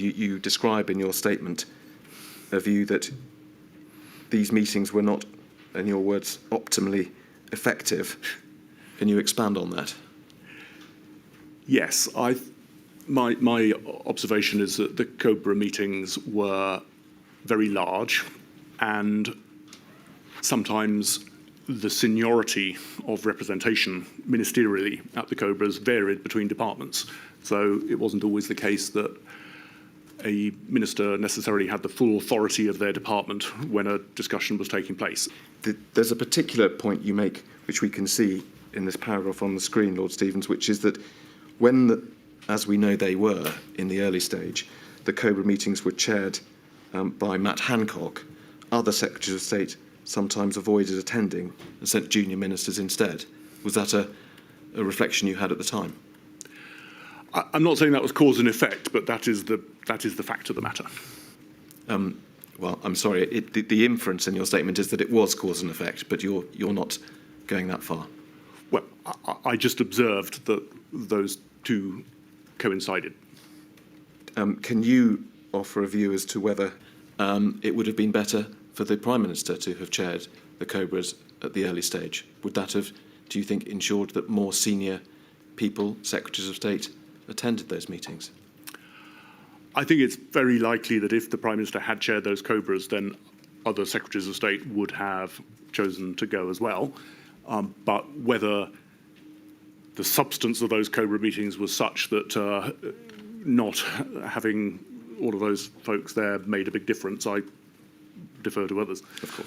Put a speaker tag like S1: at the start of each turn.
S1: You describe in your statement a view that these meetings were not, in your words, optimally effective. Can you expand on that?
S2: Yes, my observation is that the COBRA meetings were very large, and sometimes the seniority of representation ministerially at the COBRAs varied between departments. So it wasn't always the case that a minister necessarily had the full authority of their department when a discussion was taking place.
S1: There's a particular point you make, which we can see in this paragraph on the screen, Lord Stevens, which is that when, as we know they were in the early stage, the COBRA meetings were chaired by Matt Hancock, other Secretaries of State sometimes avoided attending and sent junior ministers instead. Was that a reflection you had at the time?
S2: I'm not saying that was cause and effect, but that is the fact of the matter.
S1: Well, I'm sorry. The inference in your statement is that it was cause and effect, but you're not going that far.
S2: Well, I just observed that those two coincided.
S1: Can you offer a view as to whether it would have been better for the Prime Minister to have chaired the COBRAs at the early stage? Would that have, do you think, ensured that more senior people, Secretaries of State, attended those meetings?
S2: I think it's very likely that if the Prime Minister had chaired those COBRAs, then other Secretaries of State would have chosen to go as well. But whether the substance of those COBRA meetings was such that not having all of those folks there made a big difference, I defer to others.
S1: Of course.